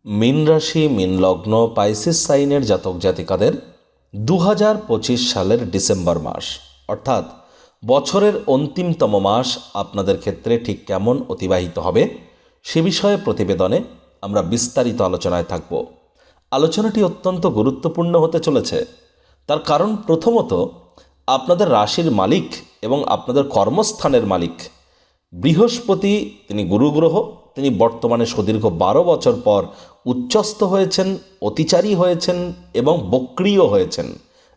মীন রাশি, মীন লগ্ন, পাইসিস সাইনের জাতক জাতিকাদের 2025 সালের ডিসেম্বর মাস অর্থাৎ বছরের অন্তিমতম মাস আপনাদের ক্ষেত্রে ঠিক কেমন অতিবাহিত হবে সে বিষয়ে প্রতিবেদনে আমরা বিস্তারিত আলোচনায় থাকব। আলোচনাটি অত্যন্ত গুরুত্বপূর্ণ হতে চলেছে। তার কারণ প্রথমত আপনাদের রাশির মালিক এবং আপনাদের কর্মস্থানের মালিক বৃহস্পতি, তিনি গুরুগ্রহ, তিনি বর্তমানে সুদীর্ঘ 12 বছর পর উচ্চস্থ হয়েছেন, অতিচারী হয়েছেন এবং বক্রিয় হয়েছেন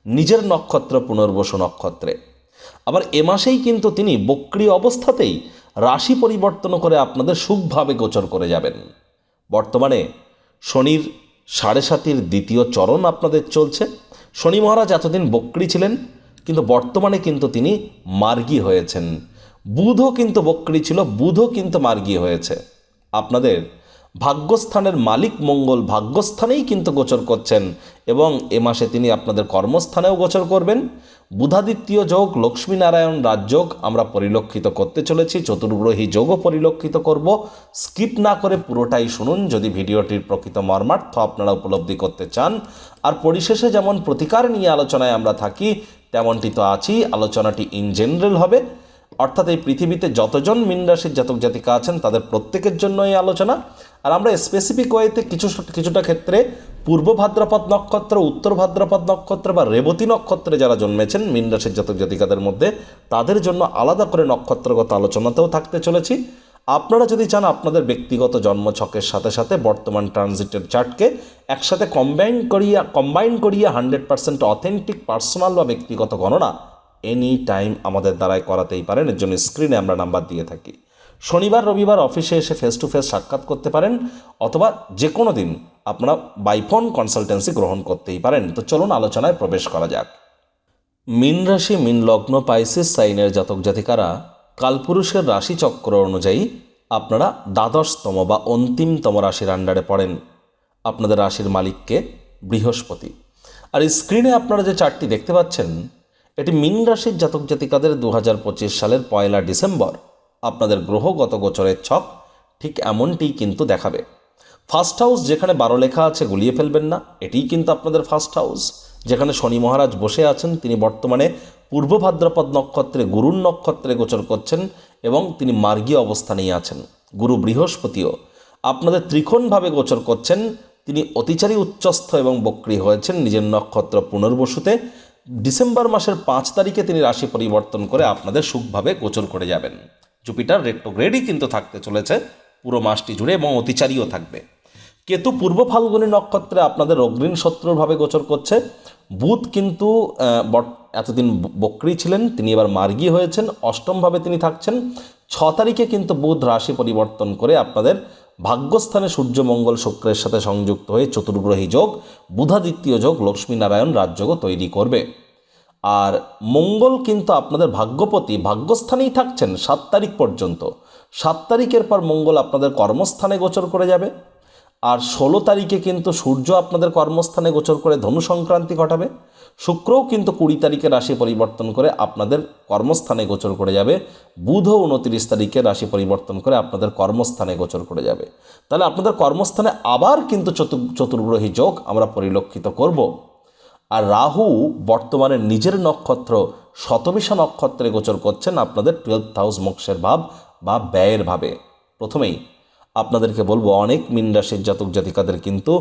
নিজের নক্ষত্র পুনর্বসু নক্ষত্রে। আবার এ মাসেই কিন্তু তিনি বক্রিয় অবস্থাতেই রাশি পরিবর্তন করে আপনাদের সুখভাবে গোচর করে যাবেন। বর্তমানে শনির 7.5 দ্বিতীয় চরণ আপনাদের চলছে। শনি মহারাজ এতদিন বক্রী ছিলেন, কিন্তু বর্তমানে কিন্তু তিনি মার্গী হয়েছেন। বুধও কিন্তু বক্রী ছিল, বুধও কিন্তু মার্গী হয়েছে। আপনাদের ভাগ্যস্থানের মালিক মঙ্গল ভাগ্যস্থানেই কিন্তু গোচর করছেন এবং এ মাসে তিনি আপনাদের কর্মস্থানেও গোচর করবেন। বুধাদিত্য যোগ, লক্ষ্মীনারায়ণ রাজযোগ আমরা পরিলক্ষিত করতে চলেছি, চতুর্গ্রহী যোগও পরিলক্ষিত করব। স্কিপ না করে পুরোটাই শুনুন যদি ভিডিওটির প্রকৃত মর্মার্থ আপনারা উপলব্ধি করতে চান। আর পরিশেষে যেমন প্রতিকার নিয়ে আলোচনায় আমরা থাকি তেমনটি তো আছেই। আলোচনাটি ইন জেনারেল হবে, অর্থাৎ এই পৃথিবীতে যতজন মীন রাশির জাতক জাতিকা আছেন তাদের প্রত্যেকের জন্য এই আলোচনা। আর আমরা স্পেসিফিক ওয়েতে কিছুটা ক্ষেত্রে পূর্ব ভাদ্রপদ নক্ষত্র, উত্তর ভাদ্রপদ নক্ষত্র বা রেবতী নক্ষত্রে যারা জন্মেছেন মীন রাশির জাতক জাতিকাদের মধ্যে, তাদের জন্য আলাদা করে নক্ষত্রগত আলোচনাতেও থাকতে চলেছি। আপনারা যদি চান আপনাদের ব্যক্তিগত জন্মছকের সাথে সাথে বর্তমান ট্রানজিটের চার্টকে একসাথে কম্বাইন করিয়ে 100% অথেন্টিক পার্সোনাল বা ব্যক্তিগত গণনা এনি টাইম আমাদের দ্বারাই করাতেই পারেন। এর জন্য স্ক্রিনে আমরা নাম্বার দিয়ে থাকি। শনিবার রবিবার অফিসে এসে ফেস টু ফেস সাক্ষাৎ করতে পারেন, অথবা যে কোনো দিন আপনারা বাই ফোন কনসালটেন্সি গ্রহণ করতেই পারেন। তো চলুন আলোচনায় প্রবেশ করা যাক। মীন রাশি, মীন লগ্ন, পাইসিস সাইনের জাতক জাতিকারা কালপুরুষের রাশিচক্র অনুযায়ী আপনারা দ্বাদশতম বা অন্তিমতম রাশির আন্ডারে পড়েন। আপনাদের রাশির মালিককে বৃহস্পতি। আর স্ক্রিনে আপনারা যে চার্টটি দেখতে পাচ্ছেন এটি মীন রাশির জাতক জাতিকাদের 2025 সালের 1 ডিসেম্বর আপনাদের গ্রহগত গোচরের ছক ঠিক এমনটিই কিন্তু দেখাবে। ফার্স্ট হাউস যেখানে 12 লেখা আছে গুলিয়ে ফেলবেন না, এটিই কিন্তু আপনাদের ফার্স্ট হাউস, যেখানে শনি মহারাজ বসে আছেন। তিনি বর্তমানে পূর্ব ভাদ্রপদ নক্ষত্রে গুরুর নক্ষত্রে গোচর করছেন এবং তিনি মার্গী অবস্থানেই আছেন। গুরু বৃহস্পতিও আপনাদের ত্রিকোণভাবে গোচর করছেন। তিনি অতিচারী উচ্চস্থ এবং বক্রী হয়েছেন নিজের নক্ষত্র পুনর্বসুতে। ডিসেম্বর মাসের 5 তারিখে তিনি রাশি পরিবর্তন করে আপনাদের সুখভাবে গোচর করে যাবেন। জুপিটার রেট্রোগ্রেডই কিন্তু থাকতে চলেছে পুরো মাসটি জুড়ে এবং অতিচারীও থাকবে। কেতু পূর্ব ফাল্গুনী নক্ষত্রে আপনাদের অগ্রিণ শত্রুরভাবে গোচর করছে। বুধ কিন্তু এতদিন বক্রী ছিলেন, তিনি এবার মার্গী হয়েছেন, অষ্টমভাবে তিনি থাকছেন। 6 তারিখে কিন্তু বুধ রাশি পরিবর্তন করে আপনাদের ভাগ্যস্থানে সূর্য মঙ্গল শুক্রের সাথে সংযুক্ত হয়ে চতুর্গ্রহী যোগ, বুধাদিত্য যোগ, লক্ষ্মীনারায়ণ রাজযোগও তৈরি করবে। আর মঙ্গল কিন্তু আপনাদের ভাগ্যপতি ভাগ্যস্থানেই থাকছেন 7 তারিখ পর্যন্ত। 7 তারিখের পর মঙ্গল আপনাদের কর্মস্থানে গোচর করে যাবে। আর 16 তারিখে কিন্তু সূর্য আপনাদের কর্মস্থানে গোচর করে ধনু সংক্রান্তি ঘটাবে। শুক্রও কিন্তু 20 তারিখে রাশি পরিবর্তন করে আপনাদের কর্মস্থানে গোচর করে যাবে। বুধও 29 তারিখে রাশি পরিবর্তন করে আপনাদের কর্মস্থানে গোচর করে যাবে। তাহলে আপনাদের কর্মস্থানে আবার কিন্তু চতুর্গ্রহী যোগ আমরা পরিলক্ষিত করব। আর রাহু বর্তমানে নিজের নক্ষত্র শতবিশা নক্ষত্রে গোচর করছেন আপনাদের 12th হাউস মোক্ষের ভাব বা ব্যয়ের ভাবে। প্রথমেই আপনাদেরকে বলবো, অনেক মীন রাশির জাতক জাতিকাদের কিন্তু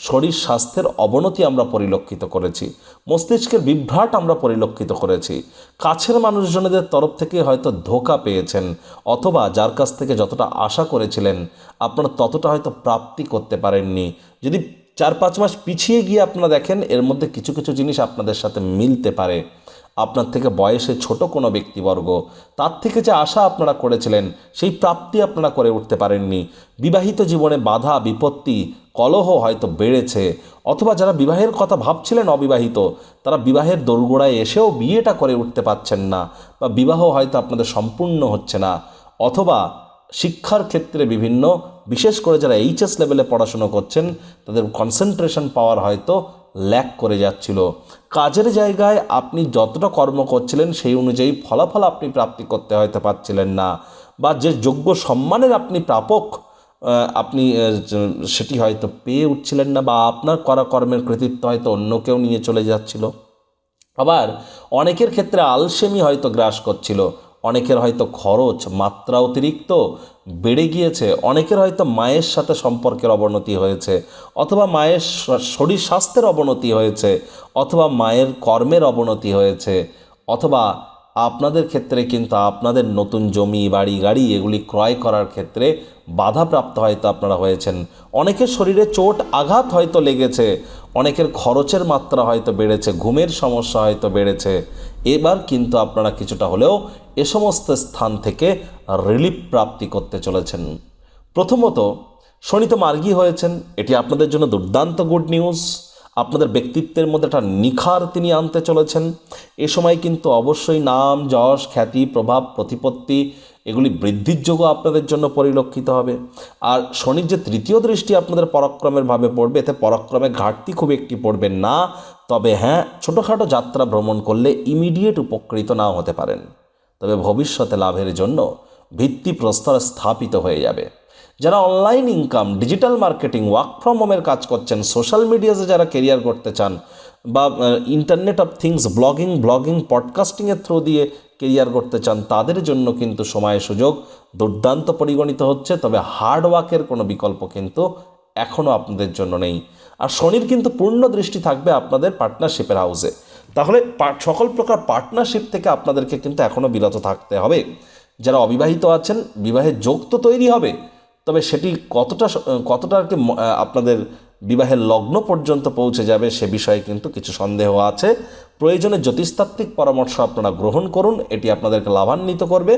শরীর স্বাস্থ্যের অবনতি আমরা পরিলক্ষিত করেছি, মস্তিষ্কের বিভ্রাট আমরা পরিলক্ষিত করেছি। কাছের মানুষজনদের তরফ থেকে হয়তো ধোঁকা পেয়েছেন, অথবা যার কাছ থেকে যতটা আশা করেছিলেন আপনারা ততটা হয়তো প্রাপ্তি করতে পারেননি। যদি 4-5 মাস পিছিয়ে গিয়ে আপনারা দেখেন এর মধ্যে কিছু কিছু জিনিস আপনাদের সাথে মিলতে পারে। আপনার থেকে বয়সে ছোট কোনো ব্যক্তিবর্গ, তার থেকে যে আশা আপনারা করেছিলেন সেই প্রাপ্তি আপনারা করে উঠতে পারেননি। বিবাহিত জীবনে বাধা বিপত্তি কলহ হয়তো বেড়েছে, অথবা যারা বিবাহের কথা ভাবছিলেন অবিবাহিত, তারা বিবাহের দোরগোড়ায় এসেও বিয়েটা করে উঠতে পারছেন না, বা বিবাহ হয়তো আপনাদের সম্পূর্ণ হচ্ছে না। অথবা শিক্ষার ক্ষেত্রে বিভিন্ন, বিশেষ করে যারা এইচএস লেভেলে পড়াশুনো করছেন তাদের কনসেন্ট্রেশন পাওয়ার হয়তো ল্যাক করে যাচ্ছিল। কাজের জায়গায় আপনি যতটা কর্ম করছিলেন সেই অনুযায়ী ফলাফল আপনি প্রাপ্তি করতে হয়তো পারছিলেন না, বা যে যোগ্য সম্মানের আপনি প্রাপক আপনি সেটি হয়তো পেয়ে উঠছিলেন না, বা আপনার করা কর্মের কৃতিত্ব হয়তো অন্য কেউ নিয়ে চলে যাচ্ছিল। আবার অনেকের ক্ষেত্রে আলসেমি হয়তো গ্রাস করছিল, অনেকের হয়তো খরচ মাত্রা অতিরিক্ত বেড়ে গিয়েছে, অনেকের হয়তো মায়ের সাথে সম্পর্কের অবনতি হয়েছে, অথবা মায়ের শরীর স্বাস্থ্যের অবনতি হয়েছে, অথবা মায়ের কর্মের অবনতি হয়েছে, অথবা আপনাদের ক্ষেত্রে কিন্তু আপনাদের নতুন জমি বাড়ি গাড়ি এগুলি ক্রয় করার ক্ষেত্রে বাধাপ্রাপ্ত হয়তো আপনারা হয়েছেন। অনেকের শরীরে চোট আঘাত হয়তো লেগেছে, অনেকের খরচের মাত্রা হয়তো বেড়েছে, ঘুমের সমস্যা হয়তো বেড়েছে। এবার কিন্তু আপনারা কিছুটা হলেও এ সমস্ত স্থান থেকে রিলিফ প্রাপ্তি করতে চলেছেন। প্রথমত, শনি তো মার্গী হয়েছেন, এটি আপনাদের জন্য দুর্দান্ত গুড নিউজ। আপনাদের ব্যক্তিত্বের মধ্যে একটা নিখার তিনি আনতে চলেছেন। এ সময় কিন্তু অবশ্যই নাম যশ খ্যাতি প্রভাব প্রতিপত্তি এগুলি বৃদ্ধির যোগও আপনাদের জন্য পরিলক্ষিত হবে। আর শনির যে তৃতীয় দৃষ্টি আপনাদের পরাক্রমের ভাবে পড়বে, এতে পরাক্রমে ঘাটতি খুব একটি পড়বেন না। তবে হ্যাঁ, ছোটোখাটো যাত্রা ভ্রমণ করলে ইমিডিয়েট উপকৃত নাও হতে পারেন, তবে ভবিষ্যতে লাভের জন্য ভিত্তিপ্রস্তর স্থাপিত হয়ে যাবে। যারা online income, digital marketing, work from হোমের কাজ করছেন, সোশ্যাল মিডিয়াতে যারা কেরিয়ার করতে চান, বা ইন্টারনেট অফ থিংস, ব্লগিং পডকাস্টিংয়ের থ্রু দিয়ে কেরিয়ার করতে চান, তাদের জন্য কিন্তু সময় সুযোগ দুর্দান্ত পরিগণিত হচ্ছে। তবে হার্ড ওয়ার্কের কোনো বিকল্প কিন্তু এখনও আপনাদের জন্য নেই। আর শনির কিন্তু পূর্ণ দৃষ্টি থাকবে আপনাদের পার্টনারশিপের হাউসে, তাহলে সকল প্রকার পার্টনারশিপ থেকে আপনাদেরকে কিন্তু এখনও বিরত থাকতে হবে। যারা অবিবাহিত আছেন, বিবাহের যোগ তো তৈরি হবে, তবে সেটি কতটা আর কি আপনাদের বিবাহের লগ্ন পর্যন্ত পৌঁছে যাবে সে বিষয়ে কিন্তু কিছু সন্দেহ আছে। প্রয়োজনে জ্যোতিষতাত্ত্বিক পরামর্শ আপনারা গ্রহণ করুন, এটি আপনাদেরকে লাভান্বিত করবে।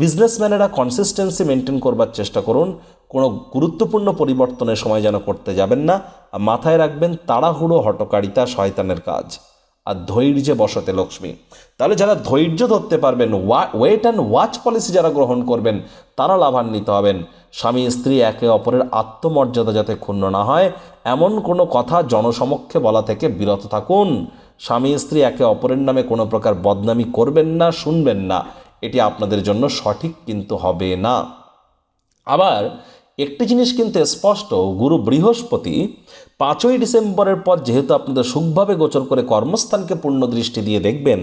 বিজনেসম্যানেরা কনসিস্টেন্সি মেনটেন করবার চেষ্টা করুন, কোনো গুরুত্বপূর্ণ পরিবর্তনের সময় যেন করতে যাবেন না। আর মাথায় রাখবেন, তাড়াহুড়ো হটকারিতা শয়তানের কাজ, আর ধৈর্যে বসতে লক্ষ্মী। তাহলে যারা ধৈর্য ধরতে পারবেন, ওয়েট অ্যান্ড ওয়াচ পলিসি যারা গ্রহণ করবেন, তারা লাভান্বিত হবেন। স্বামী স্ত্রী একে অপরের আত্মমর্যাদা যাতে ক্ষুণ্ণ না হয়, এমন কোনো কথা জনসমক্ষে বলা থেকে বিরত থাকুন। স্বামী স্ত্রী একে অপরের নামে কোনো প্রকার বদনামি করবেন না, শুনবেন না, এটি আপনাদের জন্য সঠিক কিন্তু হবে না। আবার একটি জিনিস কিন্তু স্পষ্ট, গুরু বৃহস্পতি 5ই ডিসেম্বরের পর যেহেতু আপনাদের সুখভাবে গোচর করে কর্মস্থানকে পূর্ণ দৃষ্টি দিয়ে দেখবেন,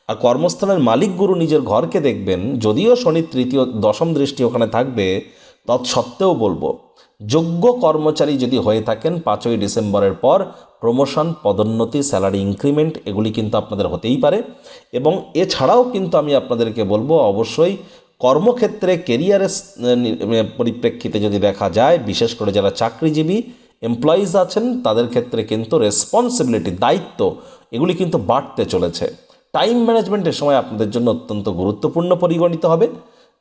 আর কর্মস্থানের মালিক গুরু নিজের ঘরকে দেখবেন, যদিও শনি তৃতীয় দশম দৃষ্টি ওখানে থাকবে, তৎসত্ত্বেও বলবো, যোগ্য কর্মচারী যদি হয়ে থাকেন 5ই ডিসেম্বরের পর প্রমোশন, পদোন্নতি, স্যালারি ইনক্রিমেন্ট এগুলি কিন্তু আপনাদের হতেই পারে। এবং এছাড়াও কিন্তু আমি আপনাদেরকে বলবো, অবশ্যই কর্মক্ষেত্রে কেরিয়ারের পরিপ্রেক্ষিতে যদি দেখা যায়, বিশেষ করে যারা চাকরিজীবী এমপ্লয়িজ আছেন, তাদের ক্ষেত্রে কিন্তু রেসপন্সিবিলিটি, দায়িত্ব এগুলি কিন্তু বাড়তে চলেছে। টাইম ম্যানেজমেন্টের সময় আপনাদের জন্য অত্যন্ত গুরুত্বপূর্ণ পরিগণিত হবে।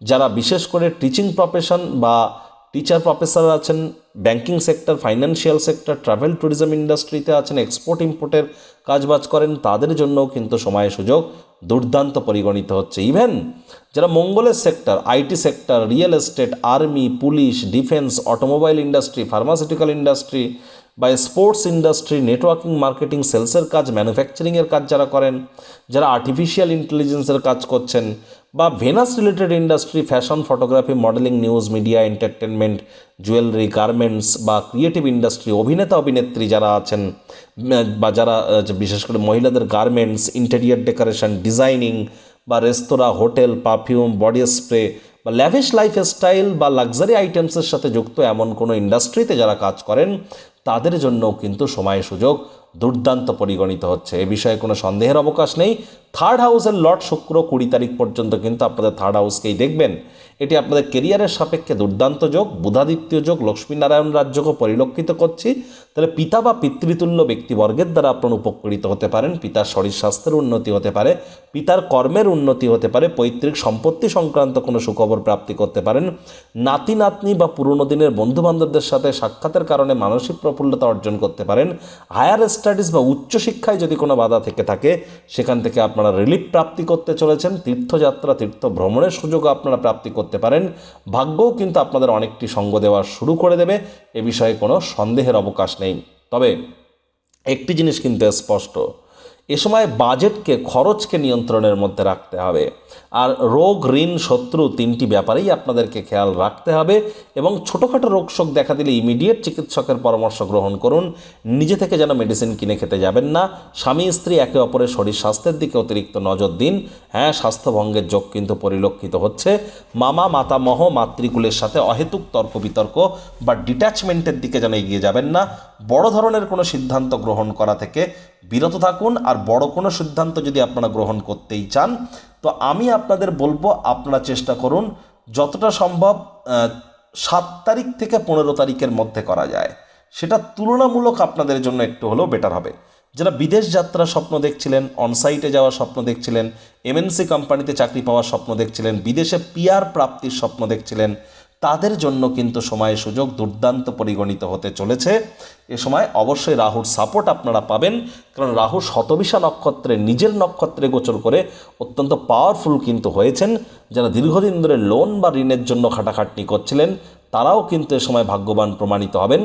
যারা বিশেষ করে টিচিং প্রফেশন বা টিচার প্রফেসর আছেন, banking sector, financial sector, travel tourism ইন্ডাস্ট্রিতে আছেন, এক্সপোর্ট ইম্পোর্টের কাজবাজ করেন, তাদের জন্যও কিন্তু সময় সুযোগ দুর্দান্ত পরিগণিত হচ্ছে। ইভেন যারা মঙ্গলের sector, IT sector, real estate, army, police, defence, automobile industry, pharmaceutical industry বা স্পোর্টস ইন্ডাস্ট্রি, নেটওয়ার্কিং, মার্কেটিং, সেলসের কাজ, ম্যানুফ্যাকচারিংয়ের কাজ যারা করেন, যারা আর্টিফিশিয়াল ইন্টেলিজেন্সের কাজ করছেন, বা Venus related industry, fashion, photography, modelling, news media, entertainment, jewellery, garments বা ক্রিয়েটিভ ইন্ডাস্ট্রি, অভিনেতা অভিনেত্রী যারা আছেন, বা যারা বিশেষ করে মহিলাদের গার্মেন্টস, ইন্টেরিয়ার ডেকোরেশন, ডিজাইনিং বা রেস্তোরাঁ, হোটেল, পারফিউম, বডি স্প্রে বা ল্যাভিশ লাইফস্টাইল বা লাক্সারি আইটেমসের সাথে যুক্ত এমন কোনো ইন্ডাস্ট্রিতে যারা কাজ করেন, তাদের জন্যও কিন্তু সময় সুযোগ দুর্দান্ত পরিগণিত হচ্ছে। এ বিষয়ে কোনো সন্দেহের অবকাশ নেই। থার্ড হাউসের লর্ড শুক্র 20 তারিখ পর্যন্ত কিন্তু আপনাদের থার্ড হাউসকেই দেখবেন। এটি আপনাদের কেরিয়ারের সাপেক্ষে দুর্দান্ত যোগ, বুধাদিত্য যোগ, লক্ষ্মীনারায়ণ রাজযোগও পরিলক্ষিত করছি। তাহলে পিতা বা পিতৃতুল্য ব্যক্তিবর্গের দ্বারা আপনার উপকৃত হতে পারেন, পিতার শরীর স্বাস্থ্যের উন্নতি হতে পারে, পিতার কর্মের উন্নতি হতে পারে, পৈতৃক সম্পত্তি সংক্রান্ত কোনো সুখবর প্রাপ্তি করতে পারেন, নাতি নাতনি বা পুরনো দিনের বন্ধুবান্ধবদের সাথে সাক্ষাতের কারণে মানসিক প্রফুল্লতা অর্জন করতে পারেন। হায়ার স্টাডিজ বা উচ্চশিক্ষায় যদি কোনো বাধা থেকে থাকে, সেখান থেকে আপনারা রিলিফ প্রাপ্তি করতে চলেছেন। তীর্থযাত্রা, তীর্থ ভ্রমণের সুযোগ আপনারা প্রাপ্তি করতে পারেন। ভাগ্যও কিন্তু আপনাদের অনেকটি সঙ্গ দেওয়া শুরু করে দেবে, এ বিষয়ে কোনো সন্দেহের অবকাশ নেই। তবে একটি জিনিস কিন্তু স্পষ্ট, এ সময় বাজেটকে খরচকে নিয়ন্ত্রণের মধ্যে রাখতে হবে। আর রোগ ঋণ শত্রু তিনটি ব্যাপারেই আপনাদেরকে খেয়াল রাখতে হবে এবং ছোটোখাটো রোগশোক দেখা দিলে ইমিডিয়েট চিকিৎসকের পরামর্শ গ্রহণ করুন। নিজে থেকে যেন মেডিসিন কিনে খেতে যাবেন না। স্বামী স্ত্রী একে অপরের শরীর স্বাস্থ্যের দিকে অতিরিক্ত নজর দিন। হ্যাঁ, স্বাস্থ্যভঙ্গের যোগ কিন্তু পরিলক্ষিত হচ্ছে। মামা মাতামহ মাতৃকুলের সাথে অহেতুক তর্ক বিতর্ক বা ডিট্যাচমেন্টের দিকে যেন এগিয়ে যাবেন না। বড় ধরনের কোনো সিদ্ধান্ত গ্রহণ করা থেকে বিরত থাকুন। আর বড় কোনো সিদ্ধান্ত যদি আপনারা গ্রহণ করতেই চান, তো আমি আপনাদের বলবো আপনারা চেষ্টা করুন যতটা সম্ভব 7 তারিখ থেকে 15 তারিখের মধ্যে করা যায়, সেটা তুলনামূলক আপনাদের জন্য একটু হলেও বেটার হবে। যারা বিদেশ যাত্রার স্বপ্ন দেখছিলেন, অনসাইটে যাওয়ার স্বপ্ন দেখছিলেন, এমএনসি কোম্পানিতে চাকরি পাওয়ার স্বপ্ন দেখছিলেন, বিদেশে পিআর প্রাপ্তির স্বপ্ন দেখছিলেন, তাদের জন্য কিন্তু সময় সুযোগ দুর্দান্ত পরিগণিত হতে চলেছে। এ সময় অবশ্যই রাহুর সাপোর্ট আপনারা পাবেন, কারণ রাহু শতবিশা নক্ষত্রে নিজের নক্ষত্রে গোচর করে অত্যন্ত পাওয়ারফুল কিন্তু হয়েছেন। যারা দীর্ঘদিন ধরে লোন বা ঋণের জন্য খাটাখাটনি করছিলেন, তারাও কিন্তু এ সময় ভাগ্যবান প্রমাণিত হবেন।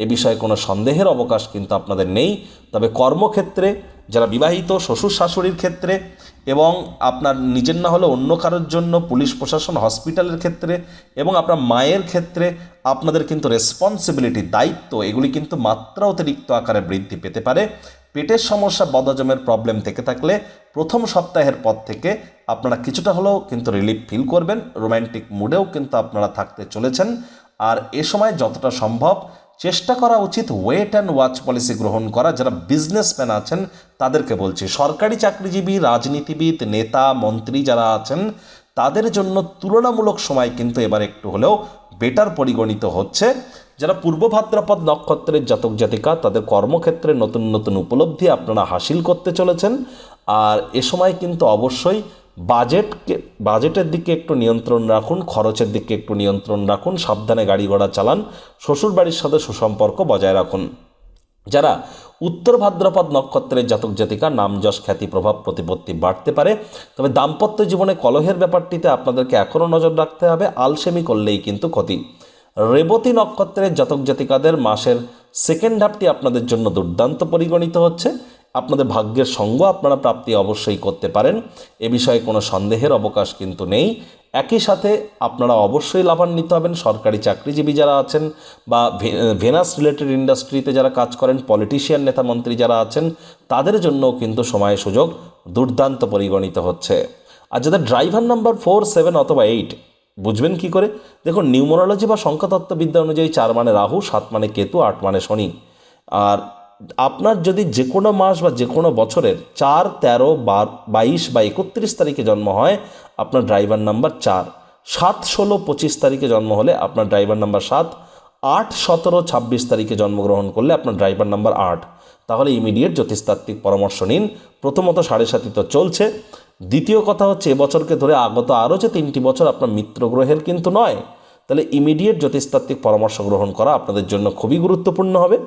এ বিষয়ে কোনো সন্দেহের অবকাশ কিন্তু আপনাদের নেই। তবে কর্মক্ষেত্রে, যারা বিবাহিত, শ্বশুর শাশুড়ির ক্ষেত্রে এবং আপনার নিজের না হলে অন্য কারোর জন্য পুলিশ প্রশাসন, হসপিটালের ক্ষেত্রে এবং আপনার মায়ের ক্ষেত্রে আপনাদের কিন্তু রেসপন্সিবিলিটি, দায়িত্ব, এগুলি কিন্তু মাত্রা অতিরিক্ত আকারে বৃদ্ধি পেতে পারে। পেটের সমস্যা, বদহজমের প্রবলেম থেকে থাকলে প্রথম সপ্তাহের পর থেকে আপনারা কিছুটা হলেও কিন্তু রিলিফ ফিল করবেন। রোম্যান্টিক মুডেও কিন্তু আপনারা থাকতে চলেছেন। আর এ সময় যতটা সম্ভব চেষ্টা করা উচিত ওয়েট অ্যান্ড ওয়াচ পলিসি গ্রহণ করা। যারা বিজনেসম্যান আছেন তাদেরকে বলছি, সরকারি চাকরিজীবী, রাজনীতিবিদ, নেতা, মন্ত্রী যারা আছেন তাদের জন্য তুলনামূলক সময় কিন্তু এবার একটু হলেও বেটার পরিগণিত হচ্ছে। যারা পূর্ব ভাদ্রপদ নক্ষত্রের জাতক জাতিকা, তাদের কর্মক্ষেত্রে নতুন নতুন উপলব্ধি আপনারা হাসিল করতে চলেছেন। আর এ সময় কিন্তু অবশ্যই বাজেটের দিকে একটু নিয়ন্ত্রণ রাখুন, খরচের দিকে একটু নিয়ন্ত্রণ রাখুন, সাবধানে গাড়ি ঘোড়া চালান, শ্বশুরবাড়ির সাথে সুসম্পর্ক বজায় রাখুন। যারা উত্তর ভাদ্রপদ নক্ষত্রের জাতক জাতিকা, নাম যশ খ্যাতি প্রভাব প্রতিপত্তি বাড়তে পারে। তবে দাম্পত্য জীবনে কলহের ব্যাপারটিতে আপনাদেরকে এখনও নজর রাখতে হবে, আলসেমি করলেই কিন্তু ক্ষতি। রেবতী নক্ষত্রের জাতক জাতিকাদের মাসের সেকেন্ড হাফটি আপনাদের জন্য দুর্দান্ত পরিগণিত হচ্ছে। আপনাদের ভাগ্যের সঙ্গ আপনারা প্রাপ্তি অবশ্যই করতে পারেন, এ বিষয়ে কোনো সন্দেহের অবকাশ কিন্তু নেই। একই সাথে আপনারা অবশ্যই লাভান্বিত হবেন। সরকারি চাকরিজীবী যারা আছেন বা ভেনাস রিলেটেড ইন্ডাস্ট্রিতে যারা কাজ করেন, পলিটিশিয়ান, নেতা মন্ত্রী যারা আছেন, তাদের জন্যও কিন্তু সময় সুযোগ দুর্দান্ত পরিগণিত হচ্ছে। আর যাদের ড্রাইভার নাম্বার 4, 7 অথবা 8, বুঝবেন কি করে? দেখুন, নিউমোরোলজি বা সংখ্যাতত্ত্ববিদ্যা অনুযায়ী 4 মানে রাহু, 7 মানে কেতু, 8 মানে শনি। আর আপনার যদি যে কোনো মাস বা যে কোনো বছরের 4, 13, 22 বা 31 তারিখে জন্ম হয়, আপনার ড্রাইভার নাম্বার 4। 7, 16, 25 তারিখে জন্ম হলে আপনার ড্রাইভার নাম্বার 7। 8, 17, 26 তারিখে জন্মগ্রহণ করলে আপনার ড্রাইভার নাম্বার 8। তাহলে ইমিডিয়েট জ্যোতিষতাত্ত্বিক পরামর্শ নিন। প্রথমত 7.5 তো চলছে। দ্বিতীয় কথা হচ্ছে, এবছরকে ধরে আগত আরও যে 3টি বছর আপনার মিত্র গ্রহের কিন্তু নয়। তাহলে ইমিডিয়েট জ্যোতিষতাত্ত্বিক পরামর্শ গ্রহণ করা আপনাদের জন্য খুবই গুরুত্বপূর্ণ হবে।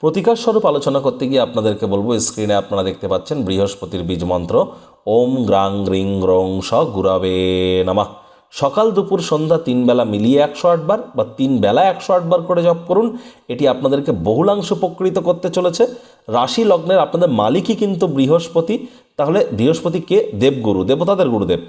প্রতিকার স্বরূপ আলোচনা করতে গিয়ে আপনাদেরকে বলবো, স্ক্রিনে আপনারা দেখতে পাচ্ছেন বৃহস্পতির বীজ মন্ত্র ওম গ্রাং গ্রিং গ্রং স গুরবে নমঃ। সকাল দুপুর সন্ধ্যা 3 বেলা মিলিয়ে 108 বার বা 3 বেলা 108 বার করে জপ করুন। এটি আপনাদেরকে বহুলাংশ উপকৃত করতে চলেছে। রাশি লগ্নের আপনাদের মালিকই কিন্তু বৃহস্পতি। তাহলে বৃহস্পতি কে? দেবগুরু, দেবতাদের গুরুদেব।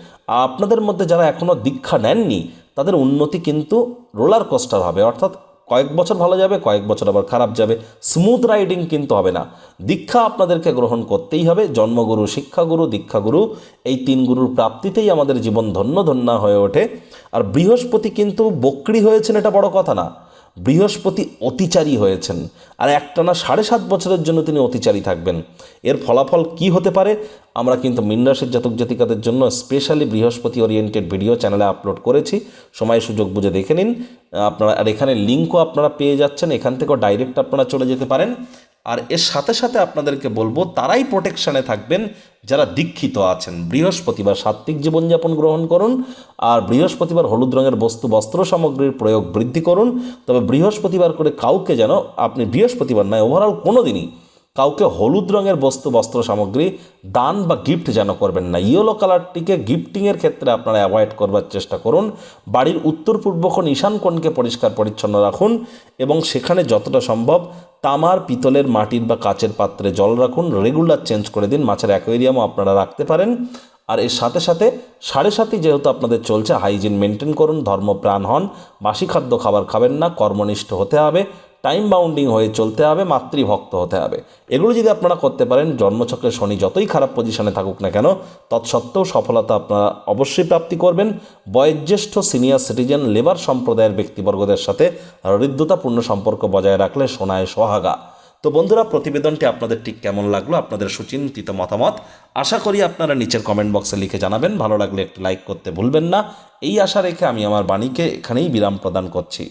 আপনাদের মধ্যে যারা এখনও দীক্ষা নেননি, তাদের উন্নতি কিন্তু রোলার কোস্টার হবে, অর্থাৎ কয়েক বছর ভালো যাবে, কয়েক বছর আবার খারাপ যাবে। স্মুথ রাইডিং কিন্তু হবে না। দীক্ষা আপনাদেরকে গ্রহণ করতেই হবে। জন্মগুরু, শিক্ষাগুরু, দীক্ষাগুরু, এই 3 গুরুর প্রাপ্তিতেই আমাদের জীবন ধন্য ধন্য হয়ে ওঠে। আর বৃহস্পতি কিন্তু বক্রী হয়েছেন, এটা বড় কথা না। বৃহস্পতি অতিচারী হয়েছেন, আর একটানা 7.5 বছরের জন্য তিনি অতিচারী থাকবেন। এর ফলাফল কি হতে পারে আমরা কিন্তু মীন রাশির জাতক জাতিকাদের জন্য স্পেশালি বৃহস্পতি ওরিয়েন্টেড ভিডিও চ্যানেলে আপলোড করেছি, সময় সুযোগ বুঝে দেখে নিন আপনারা। আর এখানে লিঙ্কও আপনারা পেয়ে যাচ্ছেন, এখান থেকেও ডাইরেক্ট আপনারা চলে যেতে পারেন। আর এর সাথে সাথে আপনাদেরকে বলবো, তারাই প্রোটেকশানে থাকবেন যারা দীক্ষিত আছেন। বৃহস্পতিবার সাত্ত্বিক জীবনযাপন গ্রহণ করুন। আর বৃহস্পতিবার হলুদ রঙের বস্ত্র সামগ্রীর প্রয়োগ বৃদ্ধি করুন। তবে বৃহস্পতিবার করে কাউকে যেন আপনি, বৃহস্পতিবার নয়, ওভারঅল কোনো দিনই কাউকে হলুদ রঙের বস্ত্র সামগ্রী দান বা গিফট যেন করবেন না। ইয়েলো কালারটিকে গিফটিংয়ের ক্ষেত্রে আপনারা অ্যাভয়েড করবার চেষ্টা করুন। বাড়ির উত্তর পূর্ব কোণ, ঈশান কোণকে পরিষ্কার পরিচ্ছন্ন রাখুন এবং সেখানে যতটা সম্ভব তামার, পিতলের, মাটির বা কাচের পাত্রে জল রাখুন। রেগুলার চেঞ্জ করে দিন। মাছের অ্যাকোয়ারিয়ামও আপনারা রাখতে পারেন। আর এর সাথে সাথে 7.5 যেহেতু আপনাদের চলছে, হাইজিন মেনটেন করুন, ধর্মপ্রাণ হন, বাসি খাদ্য খাবার খাবেন না, কর্মনিষ্ঠ হতে হবে, টাইম বাউন্ডিং হয়ে চলতে হবে, মাতৃভক্ত হতে হবে। এগুলো যদি আপনারা করতে পারেন, জন্মচক্রে শনি যতই খারাপ পজিশনে থাকুক না কেন, তৎসত্ত্বেও সফলতা আপনারা অবশ্যই প্রাপ্তি করবেন। বয়োজ্যেষ্ঠ, সিনিয়র সিটিজেন, লেবার সম্প্রদায়ের ব্যক্তিবর্গদের সাথে হৃদ্যতাপূর্ণ সম্পর্ক বজায় রাখলে সোনায় সোহাগা। তো বন্ধুরা, প্রতিবেদনটি আপনাদের ঠিক কেমন লাগলো, আপনাদের সুচিন্তিত মতামত আশা করি আপনারা নিচের কমেন্ট বক্সে লিখে জানাবেন। ভালো লাগলে একটি লাইক করতে ভুলবেন না। এই আশা রেখে আমি আমার বাণীকে এখানেই বিরাম প্রদান করছি।